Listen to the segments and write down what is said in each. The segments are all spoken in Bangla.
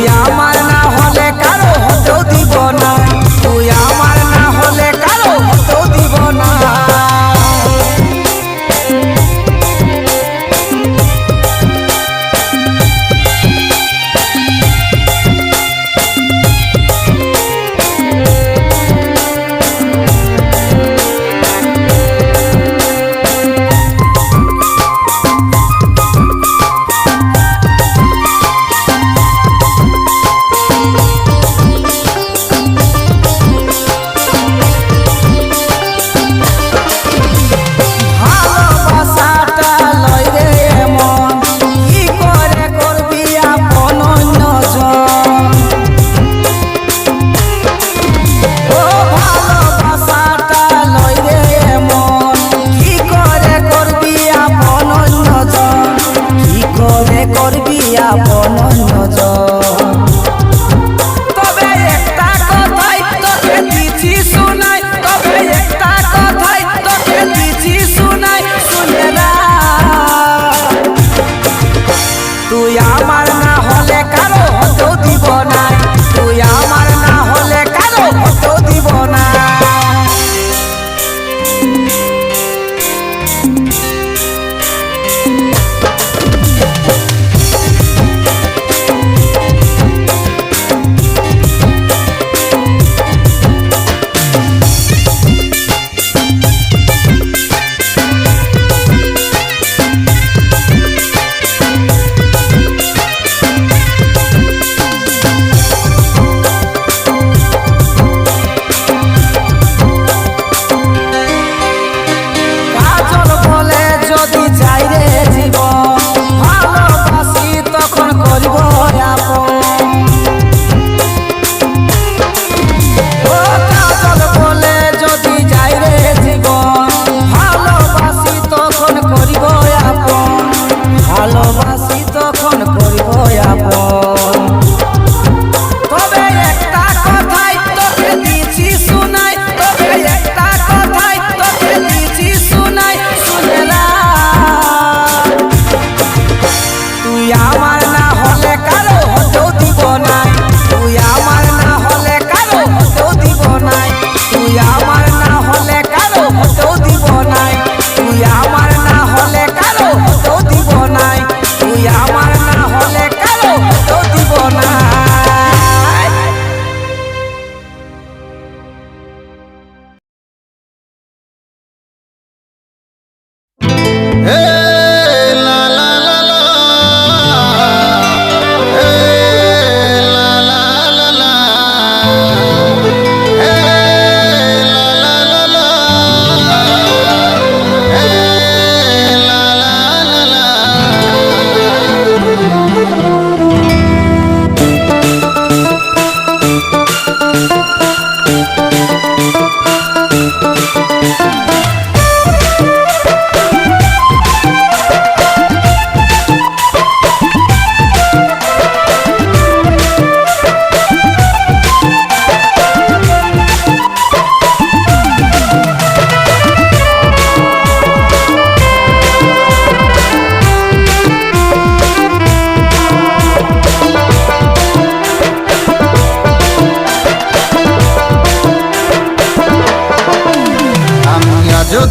তুই আমার না হলে কারো হতেও দিব না, তুই আমার না হলে কারো হতেও দিব না। তুই আমার না হলে কারো হতেও দিব না, তুই আমার না হলে কারো হতেও দিব না। ভালোবাসি তখন করিব আপন, তবে একটা কথাই তোকে দিছি শুনাই, তবে একটা কথাই তোকে দিছি শুনাই, শুনে না। তুই আমার না হলে কারো হতেও দিব না, তুই আমার না হলে কারো হতেও দিব না, তুই আমার না হলে কারো হতেও দিব না, তুই আমার না হলে কারো হতেও দিব না, তুই আমার না হলে কারো হতেও দিব না।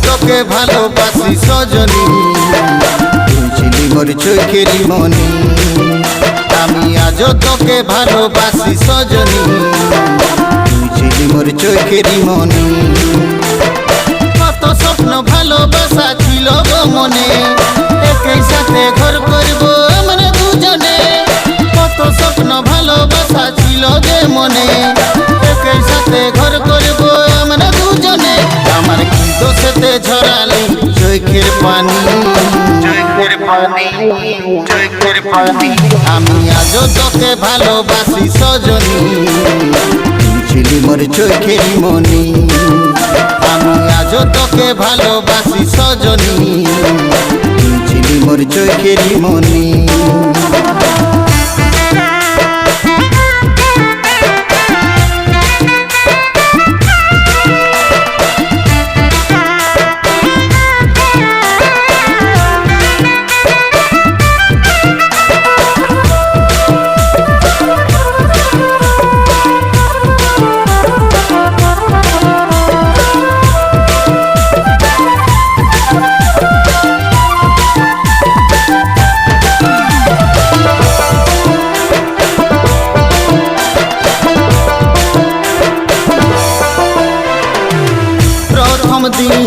তোকে ভালোবাসি সজনী, তুই ছিলি মোর চোখেরই মনি। আমি আজও তোকে ভালোবাসি সজনী, তুই ছিলি মোর চোখেরই মনি। কত স্বপ্ন ভালোবাসা ছিল গো মনে, একই সাথে ঘর করব আমরা দুজনে। কত স্বপ্ন ভালোবাসা ছিল যে মনে, একই সাথে ঘর করব আমরা দুজনে। আমার কি দোষেতে ঝরালি চোখের পানি, চোখের পানি, চোখের পানি। আমি আজও তোকে ভালোবাসি সজনী, তুই ছিলি মোর চোখেরই মনি। আমি আজও তোকে ভালোবাসি সজনী, তুই ছিলি মোর চোখেরই মনি।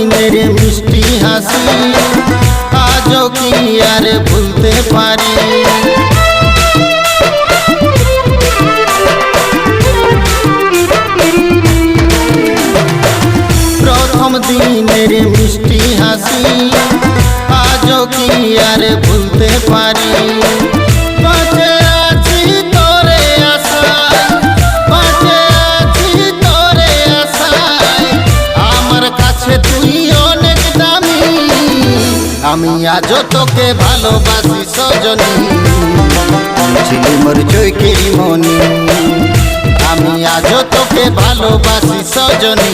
দিনের মিষ্টি হাসি আজও কি আর ভুলতে পারি। প্রথম দিনের মিষ্টি হাসি আজও কি আর ভুলতে পারি। বাঁচে আছি তোরে আশায়, বাঁচে আছি তোরে আশায়, আমার কাছে তুই অনেক দামি। আমি আজও তোকে ভালোবাসি সজনী, তুই ছিলি মোর চোখের মনি। আমি আজও তোকে ভালোবাসি সজনী,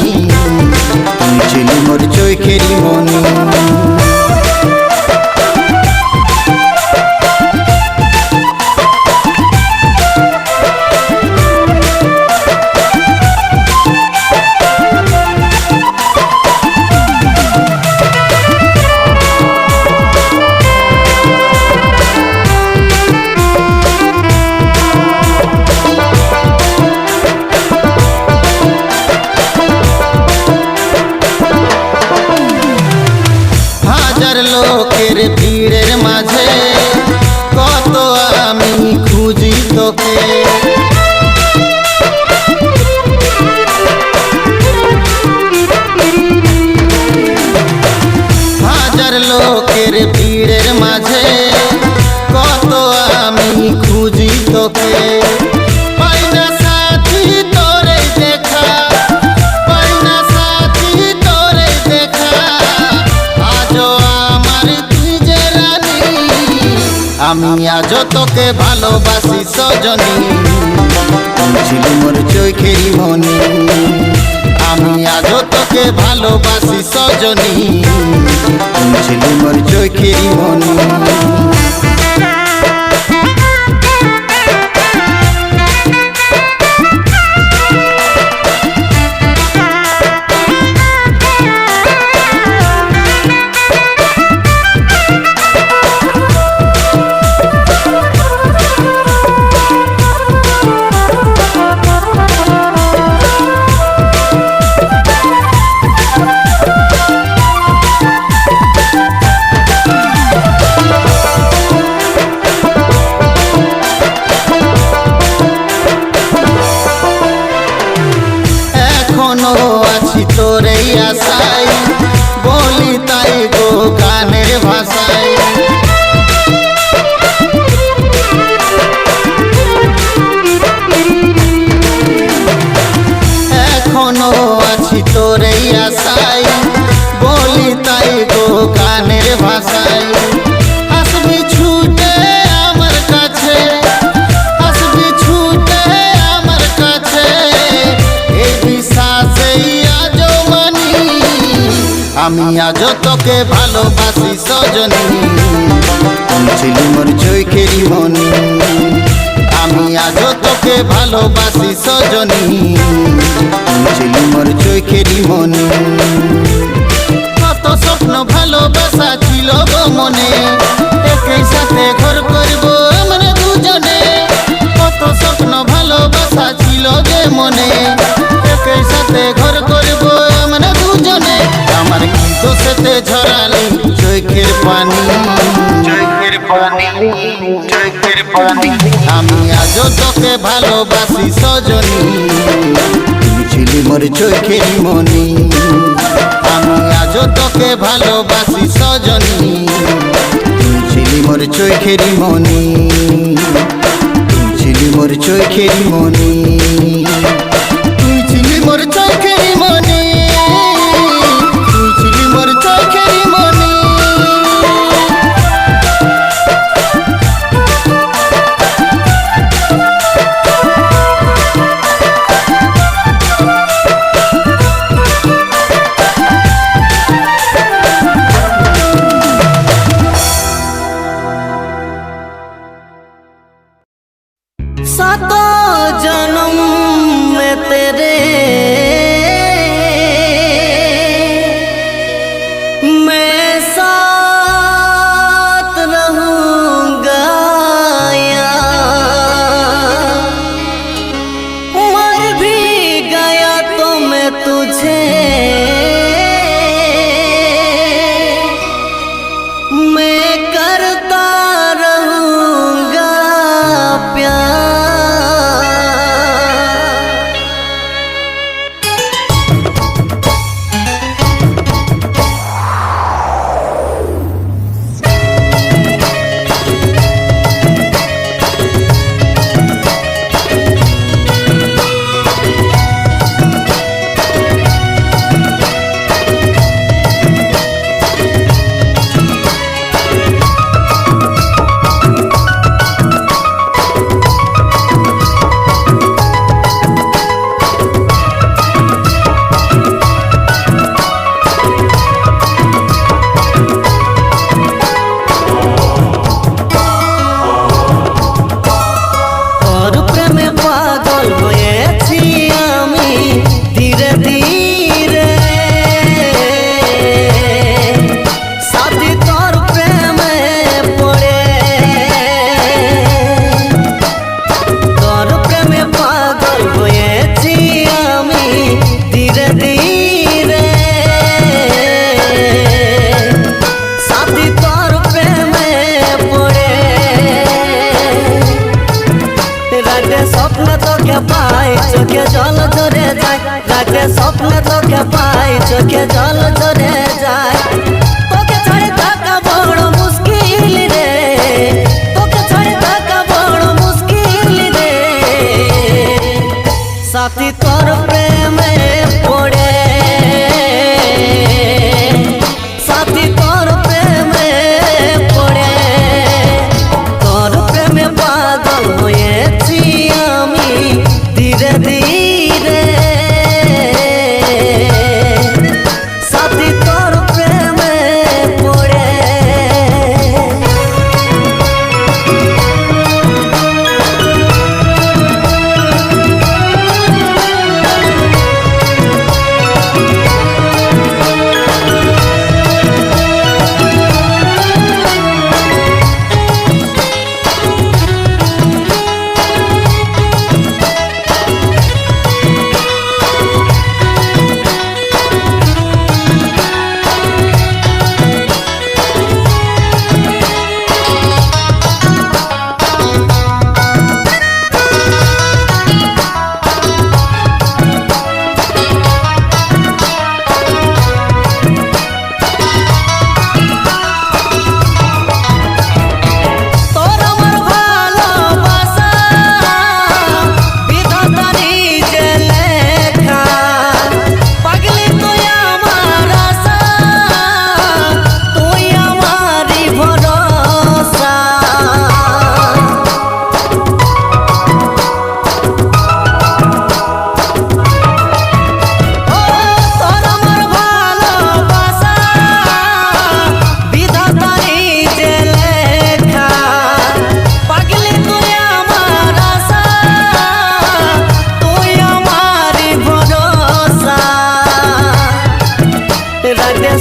তুই ছিলি মোর চোখের মনি। লোকের ভিড়ের মাঝে কত আমি খুঁজি তোকে। হাজার লোকের ভিড়ের মাঝে কত আমি খুঁজি তোকে। পাই না সাথী তোরে দেখা, পাই না সাথী তোরে দেখা, আজও আমি আজও তোকে ভালোবাসি সজনী, তুই ছিলি মোর চোখের মনি। আমি আজও তোকে ভালোবাসি সজনী, তুই ছিলি মোর চোখের মনি। এখনো আছি তোরে আশায়, বলি তাই গো গানের ভাষায়। এখনো আছি তোরে আশায়, বলি তাই গো গানের ভাষায়। আসবি ছুটে আমার কাছে, আসবি ছুটে আমার কাছে, এই বিশ্বাসেই আজও মানি। আমি আজও তোকে ভালোবাসি সজনী, তুই ছিলি মোর চোখের মনি। আমি আজও তোকে ভালোবাসি সজনী, তুই ছিলি মোর চোখের মনি। কত স্বপ্ন ভালোবাসা ছিল গো মনে, একই সাথে ঘর করব আমরা দুজনে। কত স্বপ্ন ভালোবাসা ছিল যে মনে, একই সাথে ঘর করব আমরা দুজনে। আমার কি দোষেতে ঝরালি চোখের পানি, চোখের পানি, চোখের পানি। আমি আজও তোকে ভালোবাসি সজনী, তুই ছিলি মোর চোখের মনি। আমি আজও তোকে ভালোবাসি সজনী, তুই ছিলি মোর চোখের মনি, তুই ছিলি মোর চোখের মনি, তুই ছিলি মোর চোখের মনি, তুই ছিলি মোর চোখের মনি। सातों जन्म में तेरे मैं साथ रहूंगा यार। मर भी गया तो मैं तुझे স্বপ্নে তোকে পাই চোখে জল ঝরে যায়, রাতে স্বপ্নে তোকে পাই চোখে জল ঝরে যায়। তোকে ছাড়ে থাকা বড় মুশকিল রে, তোকে ছাড়ে থাকা বড় মুশকিল রে। সাথী তোর প্রেমে পড়ে, সাথী তোর প্রেমে পড়ে, তোর প্রেমে পাগল হয়েছি আমি ধীরে ধীরে। সাথী তোর প্রেমে পড়ে।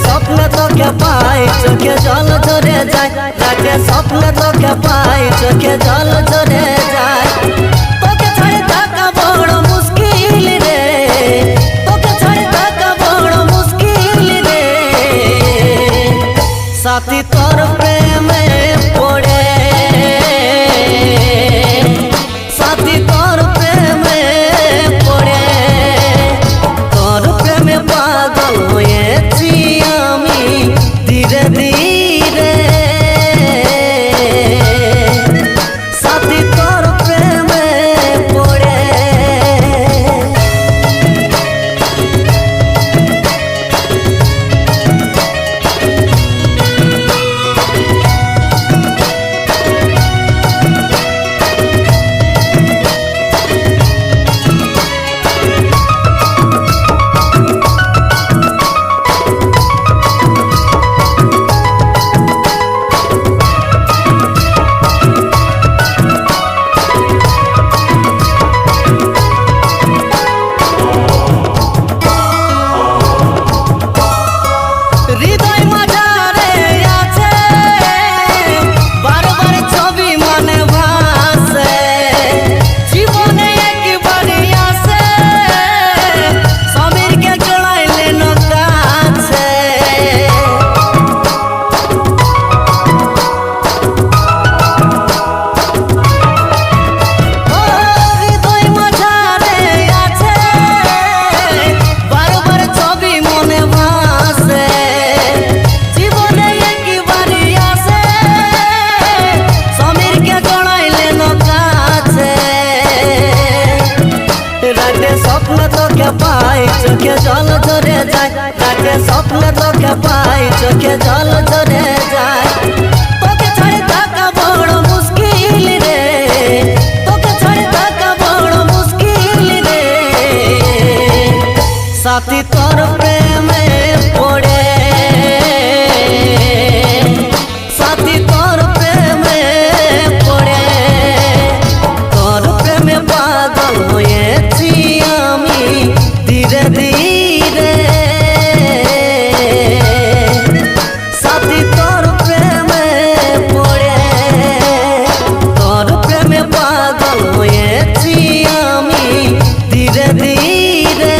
স্বপ্নে তোকে পাই চোখে জল ঝরে যায়, রাতে স্বপ্নে তোকে পাই চোখে জল ঝরে যায়। তোকে ছাড়ে থাকা বড় মুশকিল রে, তোকে ছাড়ে থাকা বড় মুশকিল রে। সাথী তোর প্রেমে পড়ে, সাথী তোর প্রেমে পড়ে, তোর প্রেমে পাগল হয়েছি আমি ধীরে ধীরে। সাথী তোর প্রেমে পড়ে। হৃদয় মাঝারে আছে বারবার ছবি মনে ভাসে, জীবনে একবারই আসে সমীরকে জড়াইলে নকাছে। হৃদয় মাঝারে আছে বারবার ছবি মনে ভাসে, জীবনে একবারই আসে সমীরকে জড়াইলে নকাছে। রাতে স্বপ্নে তোকে পাই চোখে জল ঝরে যায়, রাতে স্বপ্নে তোকে পাই চোখে জল ঝরে যায়। তোকে ছাড়ে থাকা বড় মুশকিল রে, তোকে ছাড়ে থাকা বড় মুশকিল রে। সাথী তোর প্রেমে পড়ে, সাথী তোর প্রেমে পড়ে, তোর প্রেমে পাগল হয়েছি আমি ধীরে ধীরে। সাথী তোর প্রেমে পড়ে, তোর প্রেমে পাগল হয়েছি আমি ধীরে ধীরে।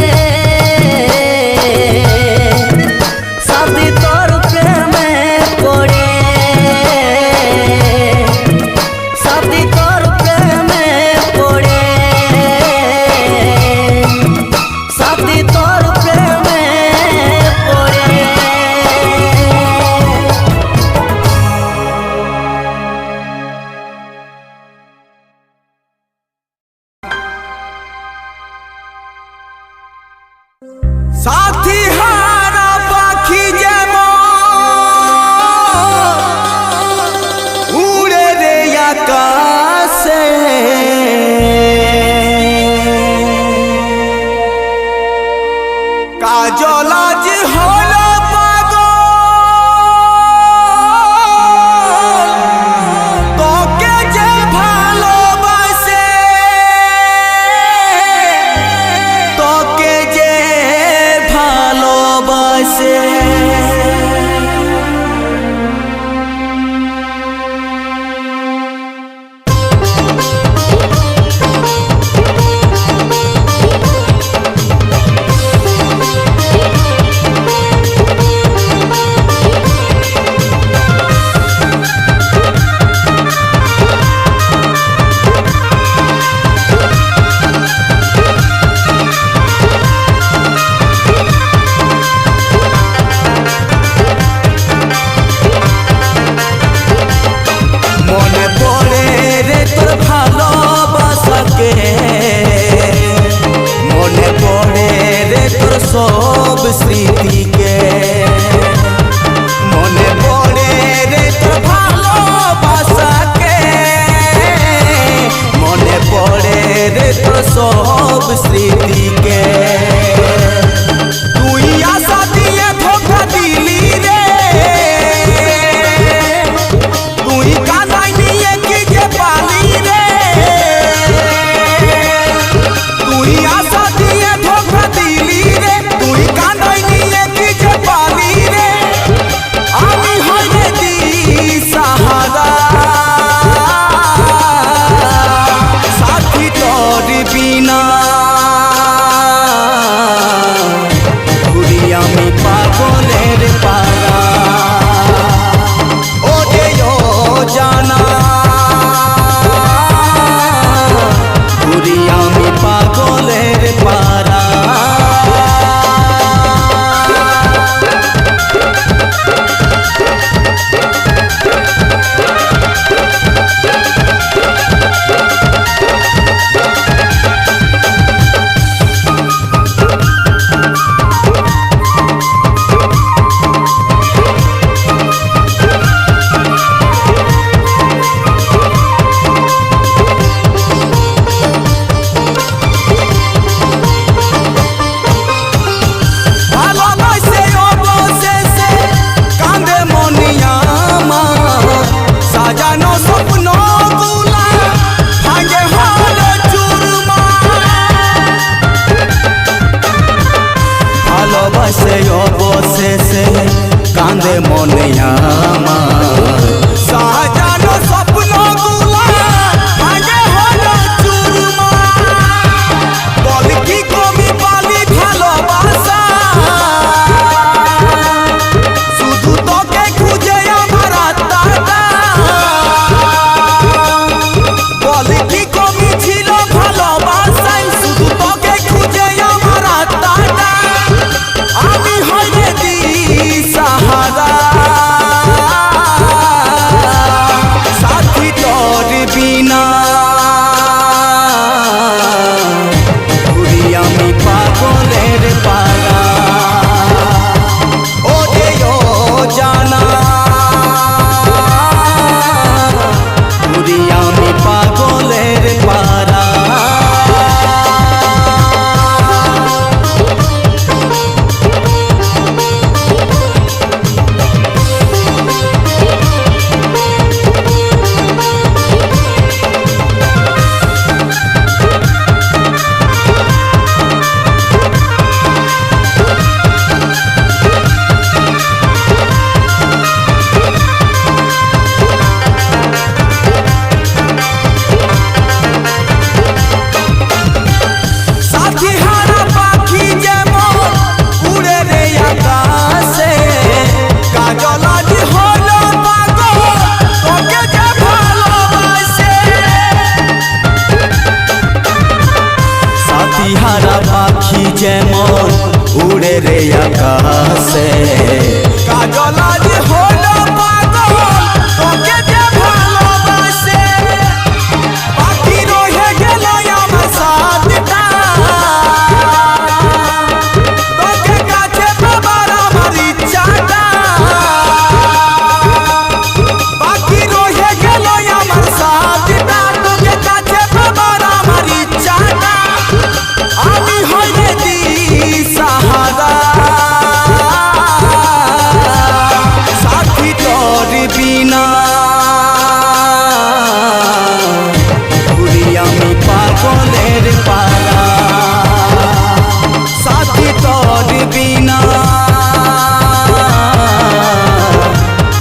সব স্মৃতিকে মনে পড়ে রে তোর ভালোবাসাকে মনে পড়ে রে তোর সব স্মৃতিকে তুই আশা দিয়ে ধোঁকা দিলি রে তুই কানাই নিয়ে কি যে পালি রে তুই আশা দিয়ে ধোঁকা দিলি রে তুই কানাই নিয়ে কি যে পালি রে আমি হইলে দিশাহারা সাথী তোর বিনা ঘুরি আমি পাগলের পারা ও রে ও জানা ঘুরি আমি পাগলের পারা ভালোবাসে অবশেষে কাঁদে মনিয়া আমার সাজানো স্বপ্নগুলা ভাঙে হলো চুরমার ভালোবাসে অবশেষে কাঁদে মনিয়া আমার সাজানো স্বপ্নগুলা ভাঙে হলো চুরমার বল কি কমি পালি ভালোবাসা শুধু তোকে খুঁজে আমার আত্মাটা বল কি কমি ছিল ভালোবাসায় শুধু তোকে খুঁজে আমার আত্মাটা আমি হইলে দিশাহারা সাথী তোর বিনা ঘুরি আমি পাগলের পারা ও রে ও জানা ঘুরি আমি পাগলের পারা সাথী হারা পাখি যেমন উড়ে রে আকাশে কাজল আজ হলো পাগল তোকে যে ভালোবাসে সাথী হারা পাখি যেমন উড়ে রে আকাশে কাজল আজ হলো পাগল তোকে যে ভালোবাসে পাখি রয়ে গেল আমার সাথটা তোকে কাছে পাবার আমার ইচ্ছাটা পাখি রয়ে গেল আমার সাথটা তোকে কাছে পাবার আমার ইচ্ছাটা আমি হইলে দিশাহারা সাথী তোর বিনা ঘুরি আমি পাগলের পারা সাথী তোর বিনা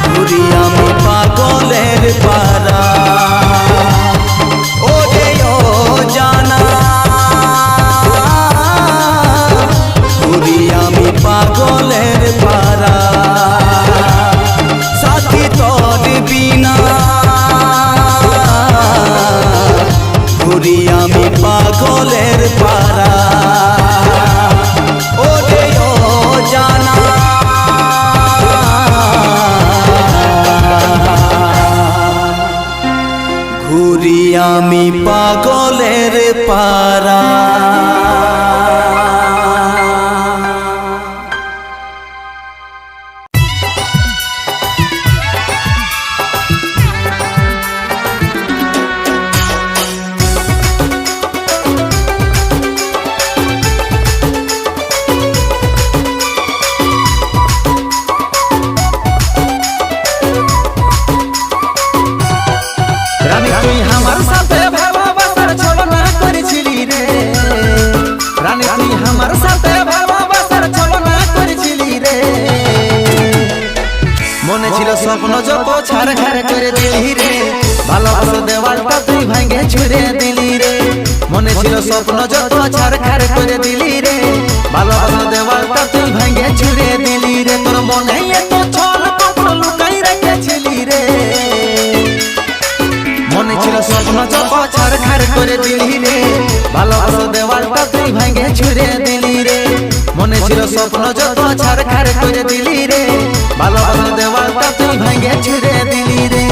ঘুরি আমি পাগলের পারা ও রে ও জানা ঘুরি আমি পাগলের পারা সাথী তোর বিনা ঘুরি আমি পাগলের পারা ও রে ও জানা ঘুরি আমি পাগলের পারা ছাড় খার করে দিলি রে, ভালোবাসা দেওয়ালটা তুই ভাঙে ছুঁড়ে দিলি রে। মনে ছিল স্বপ্ন যত ছাড় খার করে দিলি রে, ভালোবাসা দেওয়ালটা তুই ভাঙে ছুঁড়ে দিলি রে। তোর মনে এত ছল কপড় লুকাই রেখেছিলি রে, মনে ছিল স্বপ্ন যত ছাড় খার করে দিলি রে, ভালোবাসা দেওয়ালটা তুই ভাঙে ছুঁড়ে দিলি রে। মনে ছিল স্বপ্ন যত ছাড় খার করে দিলি রে, ভালোবাসা দেওয়ালটা তুই ভাঙে ছুঁড়ে দিলি রে।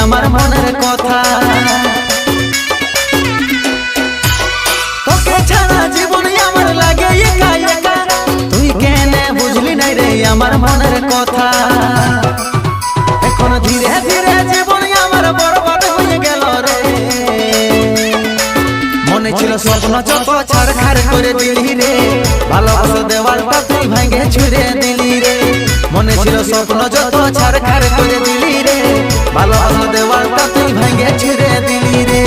আমার মনের কথা তোকে ছাড়া জীবন আমার লাগে একা একা, তুই কেন বুঝলি নাই রে আমার মনের কথা। এখন ধীরে ধীরে জীবন আমার বরবাদ হয়ে গেল রে, মনে ছিল স্বপ্ন যত ছাড় খার করে দিলি রে, ভালোবাসা দেওয়ালটা তুই ভাঙে ছুঁড়ে দিলি রে। মনে ছিল স্বপ্ন যত ছাড় খার করে দিলি রে, ভালোবাসা দেওয়ালটা তুই ভাঙে ছুঁড়ে দিলি রে।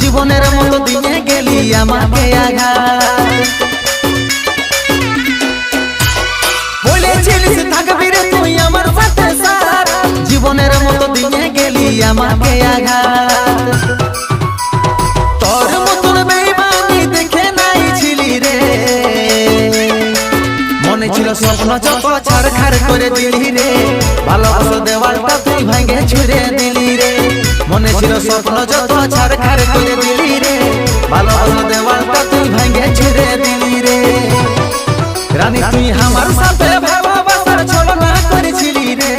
জীবনের মতো দিনে গেলি আমাকে আঘাত, বলেছিলিস থাকবি রে তুই আমার সাথে সাথ, জীবনের মতো দিনে গেলি আমাকে আঘাত। তোর মতন বেইমানি দেখে নাই ছিলি রে, মনে ছিল স্বপ্ন যত ছাড় খার করে দিলি রে, ভালোবাসা দেওয়ালটা তুই ভাঙে ছুঁড়ে দিলি রে। মনে ছিল স্বপ্ন যত ছাড় খার করে দিলি রে, ভালোবাসা দেওয়ালটা তুই ভাঙে ছুঁড়ে দিলি রে। রানী তুই আমার সাথে ভালোবাসার ছলনা করেছিলি রে,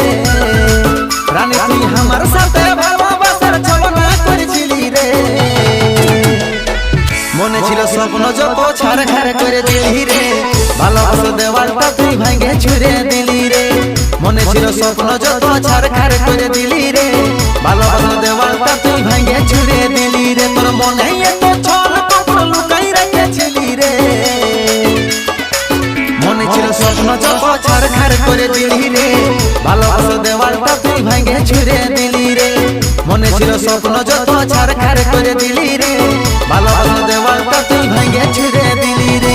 রানী তুই আমার সাথে ভালোবাসার ছলনা করেছিলি রে। মনে ছিল স্বপ্ন যত ছাড় খার করে দিলি রে, ভালোবাসা দেওয়ালটা তুই ভাঙে ছুঁড়ে দিলি রে। মনে ছিল স্বপ্ন যত ছাড় খার করে দিলি রে, ভালোবাসা দেওয়ালটা তুই ভাঙে ছুঁড়ে দিলি রে। তোর মনে এত ছল কপড় লুকাই রেখেছিলি রে, মনে ছিল স্বপ্ন যত ছাড় খার করে দিলি রে, ভালোবাসা দেওয়ালটা তুই ভাঙে ছুঁড়ে দিলি রে। মনে ছিল স্বপ্ন যত ছাড় খার করে দিলি রে, ভালোবাসা দেওয়ালটা তুই ভাঙে ছুঁড়ে দিলি রে।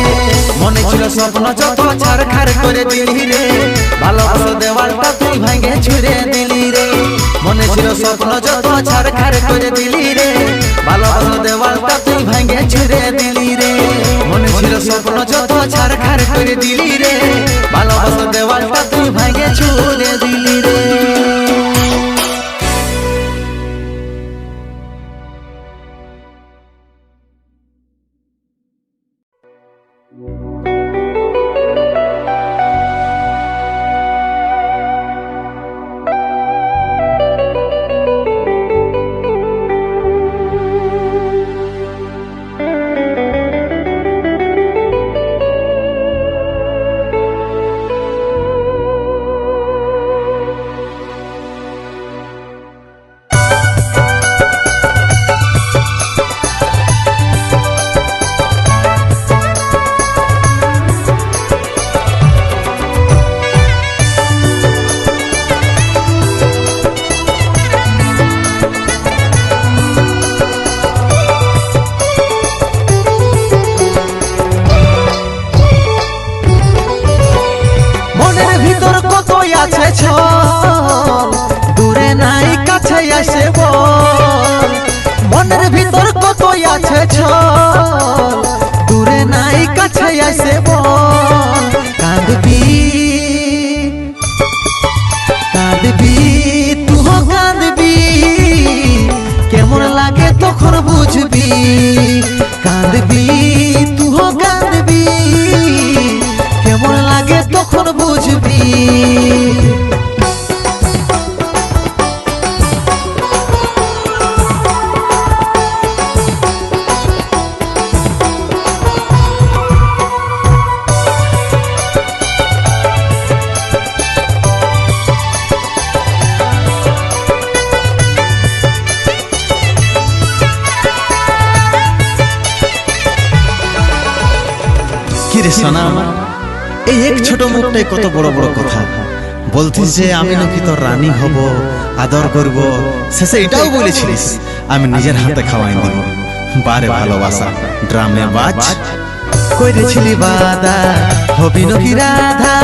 মনে ছিল স্বপ্ন যত ছাড় খার করে দিলি রে, ভালোবাসা দেওয়ালটা তুই ভাঙে ছুঁড়ে দিলি রে। মনে ছিল স্বপ্ন যত ছাড় খার করে দিলি রে, ভালোবাসা দেওয়ালটা তুই ভাঙে ছুঁড়ে দিলি রে। মনে ছিল স্বপ্ন যত ছাড় খার করে দিলি রে, ভালোবাসা দেওয়ালটা তুই ভাঙে ছুঁড়ে দিলি রে। দূরে নাই কাছে আসে বল কাঁদবি লাগে তখন বুঝবি কাঁদবি তুহ কাঁদবি কেমন লাগে তখন বুঝবি কিরে সোনা আমার এই এক ছোট মুখটাই কত বড় বড় কথা বলতিস যে আমি নাকি তোর রানী হব আদর করব শেষে এটাও বলেছিলিস আমি নিজের হাতে খাওয়াই দিব বারে ভালোবাসা ড্রামে বাজ করেছিলি বাদা হবি নাকি রাধা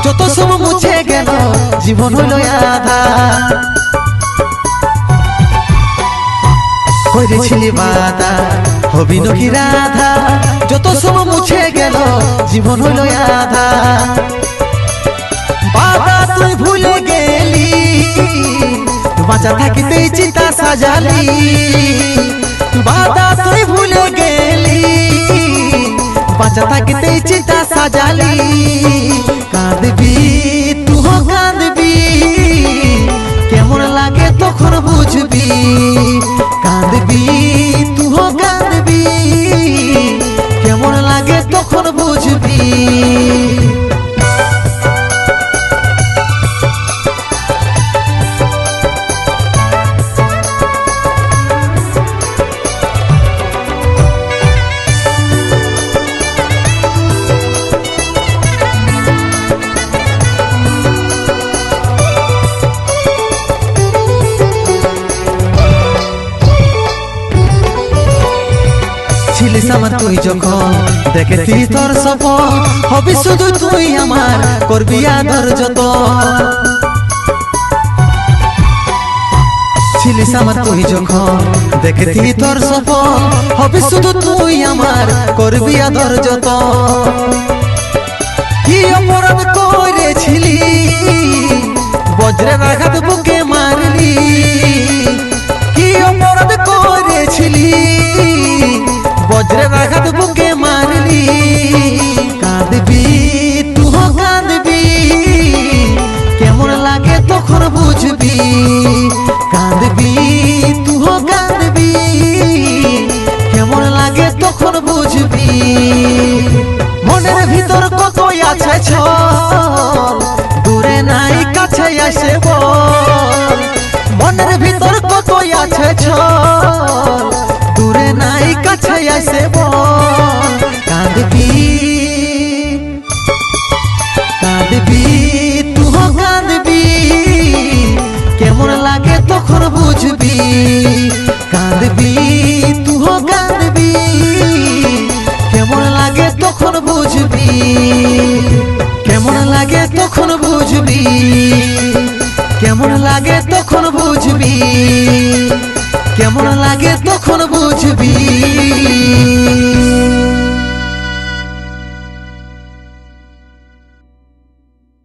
যত সব মুছে গেল জীবন হলো আধা করেছিলি বাদা হবি নাকি রাধা যত সব মুছে গেল জীবন হলো আধা বাবা তুই ভুলে গেলি বাঁচা থাকিতে চিতা সাজালি বাবা তুই ভুলে গেলি বাঁচা থাকিতে চিতা সাজালি কাঁদবি তুহ কাঁদবি কেমন লাগে তখন বুঝবি কাঁদবি তুহ কাঁদবি কেমন লাগে তখন বুঝবি ছিলিস আমার তুই যখন দেখেছি তোর সপন হবি শুধু তুই আমার করবি আদর যত ছিলিস আমার তুই যখন দেখেছি তোর সপন হবি শুধু তুই আমার করবি আদর যত কি অপরাধ করেছিলি বজ্রের আঘাত বুকে মারলি কি অপরাধ করেছিলি বজ্রের আঘাত বুকে মারলি কাঁদবি তুহ কাঁদবি কেমন লাগে তখন বুঝবি কাঁদবি তুহ কাঁদবি কেমন লাগে তখন বুঝবি মনের ভিতর কত আছে ছল দূরে নাই কাছে আসে বল মনের ভিতর কত আছে ছল দূরে নাই কাছে আসে বল কাঁদবি কাঁদবি তুহ কাঁদবি কেমন লাগে তখন বুঝবি কাঁদবি